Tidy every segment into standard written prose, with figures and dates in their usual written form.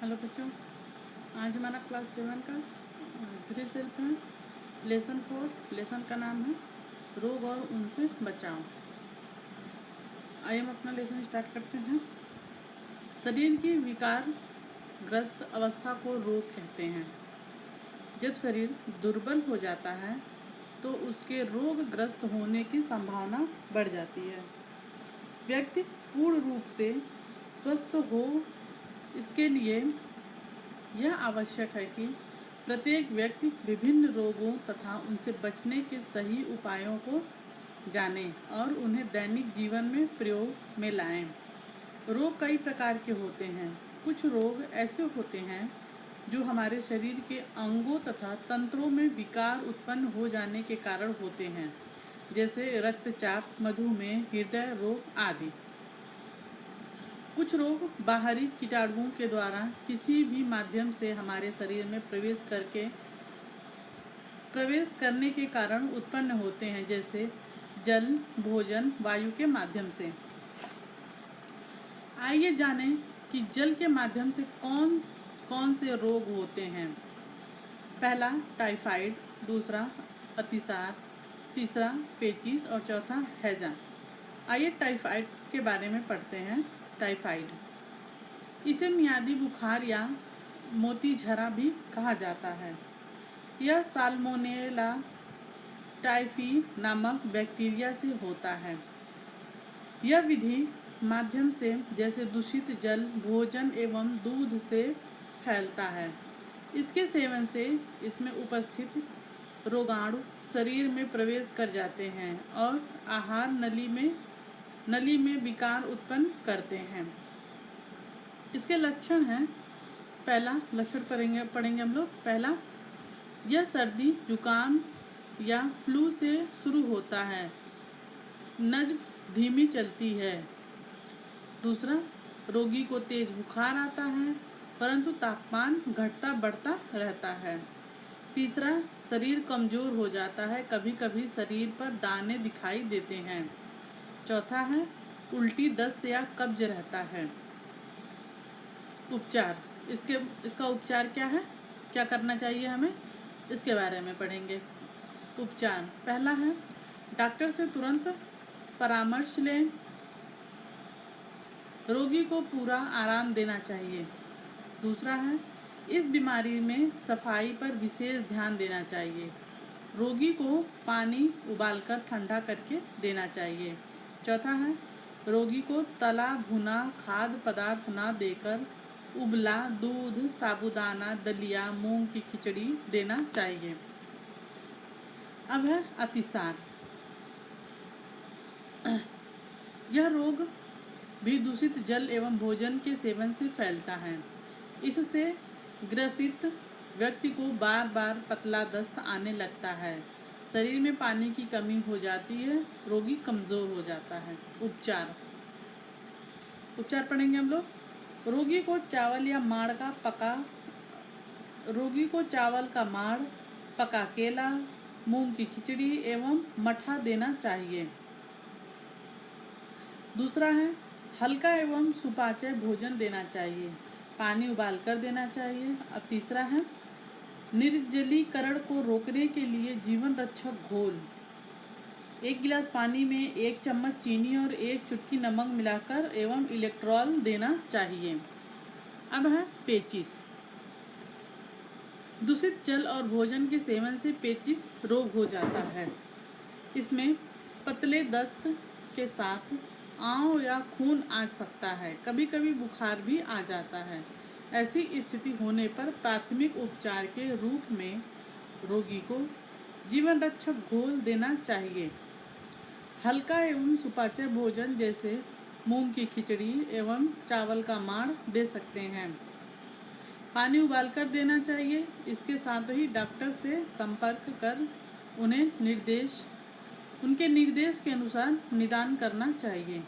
Hello बच्चों, आज हमारा क्लास 7 का गृह शिल्प है। लेसन 4 लेसन का नाम है रोग और उनसे बचाव। आइए हम अपना लेसन स्टार्ट करते हैं। शरीर की विकार ग्रस्त अवस्था को रोग कहते हैं। जब शरीर दुर्बल हो जाता है तो उसके रोगग्रस्त होने की संभावना बढ़ जाती है। व्यक्ति पूर्ण रूप से स्वस्थ हो, इसके लिए यह आवश्यक है कि प्रत्येक व्यक्ति विभिन्न रोगों तथा उनसे बचने के सही उपायों को जाने और उन्हें दैनिक जीवन में प्रयोग में लाएं। रोग कई प्रकार के होते हैं। कुछ रोग ऐसे होते हैं जो हमारे शरीर के अंगों तथा तंत्रों में विकार उत्पन्न हो जाने के कारण होते हैं, जैसे रक्तचाप, मधुमेह, हृदय रोग आदि। कुछ रोग बाहरी कीटाणुओं के द्वारा किसी भी माध्यम से हमारे शरीर में प्रवेश करने के कारण उत्पन्न होते हैं, जैसे जल, भोजन, वायु के माध्यम से। आइए जानें कि जल के माध्यम से कौन कौन से रोग होते हैं। पहला टाइफाइड, दूसरा अतिसार, तीसरा पेचिश और चौथा हैजा। आइए टाइफाइड के बारे में पढ़ते हैं। टाइफाइड, इसे मियादी बुखार या मोतीझरा भी कहा जाता है। यह साल्मोनेला टाइफी नामक बैक्टीरिया से होता है। यह विधि माध्यम से, जैसे दूषित जल, भोजन एवं दूध से फैलता है। इसके सेवन से इसमें उपस्थित रोगाणु शरीर में प्रवेश कर जाते हैं और आहार नली में विकार उत्पन्न करते हैं। इसके लक्षण हैं। पहला लक्षण पढ़ेंगे हम लोग। पहला, यह सर्दी, जुकाम या फ्लू से शुरू होता है। नज्म धीमी चलती है। दूसरा, रोगी को तेज बुखार आता है परंतु तापमान घटता बढ़ता रहता है। तीसरा, शरीर कमजोर हो जाता है, कभी कभी शरीर पर दाने दिखाई देते हैं। चौथा है, उल्टी, दस्त या कब्ज रहता है। उपचार, इसका उपचार क्या है, क्या करना चाहिए हमें, इसके बारे में पढ़ेंगे। उपचार, पहला है डॉक्टर से तुरंत परामर्श लें। रोगी को पूरा आराम देना चाहिए। दूसरा है, इस बीमारी में सफाई पर विशेष ध्यान देना चाहिए। रोगी को पानी उबालकर ठंडा करके देना चाहिए। चौथा है, रोगी को तला भुना खाद्य पदार्थ ना देकर उबला दूध, साबूदाना, दलिया, मूंग की खिचड़ी देना चाहिए। अब है अतिसार। यह रोग भी दूषित जल एवं भोजन के सेवन से फैलता है। इससे ग्रसित व्यक्ति को बार बार पतला दस्त आने लगता है। शरीर में पानी की कमी हो जाती है, रोगी कमजोर हो जाता है। उपचार पढ़ेंगे हम लोग। रोगी को चावल का माड़, पका केला, मूंग की खिचड़ी एवं मठा देना चाहिए। दूसरा है, हल्का एवं सुपाच्य भोजन देना चाहिए, पानी उबाल कर देना चाहिए। अब तीसरा है, निर्जलीकरण को रोकने के लिए जीवन रक्षक घोल 1 गिलास पानी में 1 चम्मच चीनी और 1 चुटकी नमक मिलाकर एवं इलेक्ट्रॉल देना चाहिए। अब है पेचिश। दूषित जल और भोजन के सेवन से पेचिश रोग हो जाता है। इसमें पतले दस्त के साथ आंव या खून आ सकता है, कभी कभी बुखार भी आ जाता है। ऐसी स्थिति होने पर प्राथमिक उपचार के रूप में रोगी को जीवन रक्षक घोल देना चाहिए। हल्का एवं सुपाच्य भोजन जैसे मूंग की खिचड़ी एवं चावल का माड़ दे सकते हैं। पानी उबालकर देना चाहिए। इसके साथ ही डॉक्टर से संपर्क कर उनके निर्देश के अनुसार निदान करना चाहिए।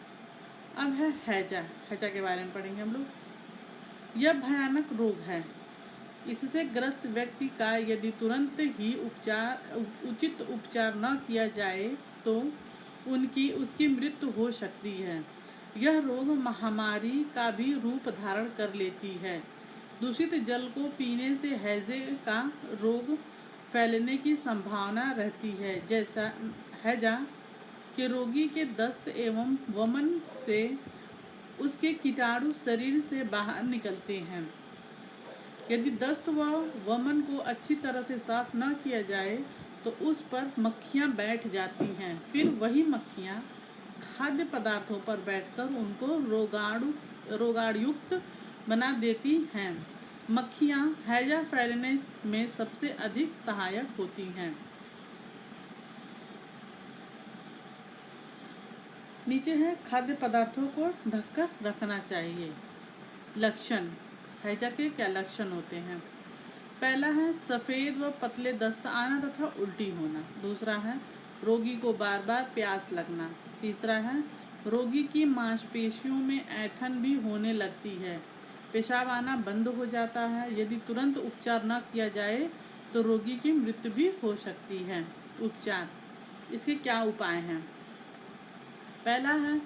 अब है हैजा के बारे में पढ़ेंगे हम लोग। यह भयानक रोग है। इससे ग्रस्त व्यक्ति का यदि तुरंत ही उचित उपचार न किया जाए तो उसकी मृत्यु हो सकती है। यह रोग महामारी का भी रूप धारण कर लेती है। दूषित जल को पीने से हैजे का रोग फैलने की संभावना रहती है। जैसा हैजा के रोगी के दस्त एवं वमन से उसके कीटाणु शरीर से बाहर निकलते हैं। यदि दस्त व वमन को अच्छी तरह से साफ न किया जाए तो उस पर मक्खियाँ बैठ जाती हैं। फिर वही मक्खियाँ खाद्य पदार्थों पर बैठकर उनको रोगाणुयुक्त बना देती हैं। मक्खियाँ हैजा फैलने में सबसे अधिक सहायक होती हैं। नीचे है खाद्य पदार्थों को ढककर रखना चाहिए। लक्षण, हैजा के क्या लक्षण होते हैं? पहला है सफ़ेद व पतले दस्त आना तथा उल्टी होना। दूसरा है रोगी को बार बार प्यास लगना। तीसरा है रोगी की मांसपेशियों में ऐंठन भी होने लगती है। पेशाब आना बंद हो जाता है। यदि तुरंत उपचार न किया जाए तो रोगी की मृत्यु भी हो सकती है। उपचार, इसके क्या उपाय हैं? पहला है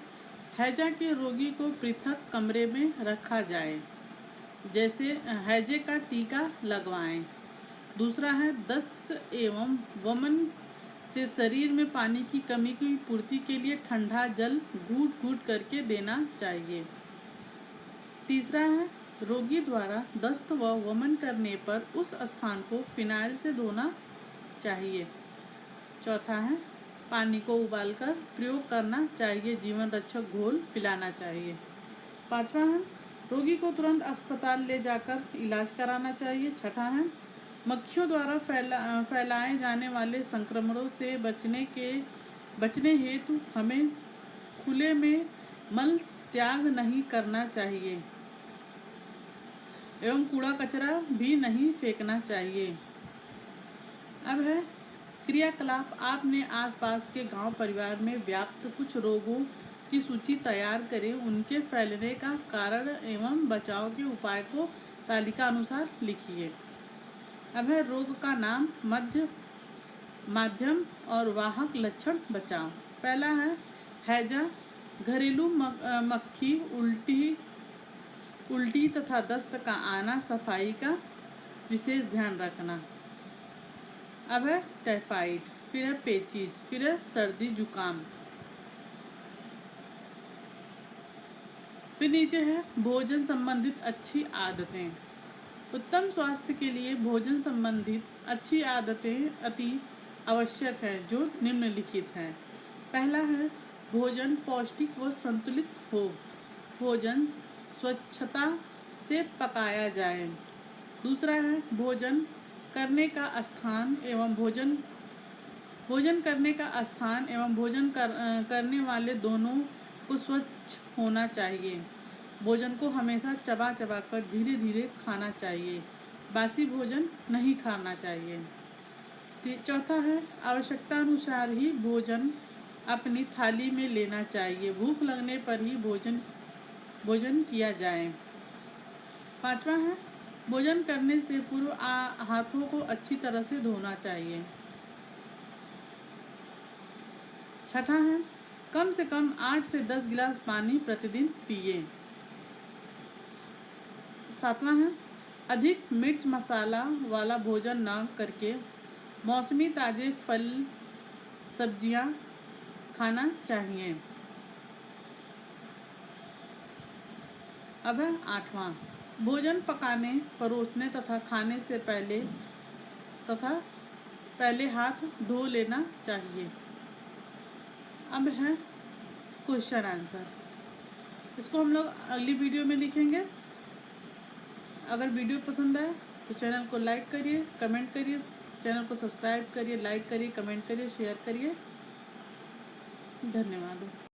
हैजा के रोगी को पृथक कमरे में रखा जाए, जैसे हैजे का टीका लगवाएं। दूसरा है दस्त एवं वमन से शरीर में पानी की कमी की पूर्ति के लिए ठंडा जल घूट घूट करके देना चाहिए। तीसरा है रोगी द्वारा दस्त व वमन करने पर उस स्थान को फिनाइल से धोना चाहिए। चौथा है पानी को उबालकर प्रयोग करना चाहिए। जीवन रक्षक घोल पिलाना चाहिए। पांचवा है रोगी को तुरंत अस्पताल ले जाकर इलाज कराना चाहिए। छठा है मक्खियों द्वारा फैलाए जाने वाले संक्रमणों से बचने हेतु हमें खुले में मल त्याग नहीं करना चाहिए एवं कूड़ा कचरा भी नहीं फेंकना चाहिए। अब है क्रियाकलाप। आपने आसपास के गांव परिवार में व्याप्त कुछ रोगों की सूची तैयार करें। उनके फैलने का कारण एवं बचाव के उपाय को तालिका अनुसार लिखिए। अब है रोग का नाम, माध्यम और वाहक लक्षण बचाव। पहला है हैजा, घरेलू मक्खी, उल्टी तथा दस्त का आना, सफाई का विशेष ध्यान रखना। अब है टाइफाइड, फिर है पेचिस, फिर है सर्दी जुकाम। फिर नीचे है भोजन संबंधित अच्छी आदतें। उत्तम स्वास्थ्य के लिए भोजन संबंधित अच्छी आदतें अति आवश्यक है, जो निम्नलिखित हैं। पहला है भोजन पौष्टिक व संतुलित हो। भोजन स्वच्छता से पकाया जाए। दूसरा है भोजन करने का स्थान एवं भोजन करने वाले दोनों को स्वच्छ होना चाहिए। भोजन को हमेशा चबा कर धीरे धीरे खाना चाहिए। बासी भोजन नहीं खाना चाहिए। चौथा है आवश्यकता अनुसार ही भोजन अपनी थाली में लेना चाहिए। भूख लगने पर ही भोजन किया जाए। पांचवा है भोजन करने से पूर्व हाथों को अच्छी तरह से धोना चाहिए। छठा है कम से कम 8 से 10 गिलास पानी प्रतिदिन पिए। सातवां है अधिक मिर्च मसाला वाला भोजन न करके मौसमी ताज़े फल सब्जियां खाना चाहिए। अब है आठवां भोजन पकाने, परोसने तथा खाने से पहले हाथ धो लेना चाहिए। अब है क्वेश्चन आंसर, इसको हम लोग अगली वीडियो में लिखेंगे। अगर वीडियो पसंद आए तो चैनल को लाइक करिए, कमेंट करिए, चैनल को सब्सक्राइब करिए, लाइक करिए, कमेंट करिए, शेयर करिए। धन्यवाद।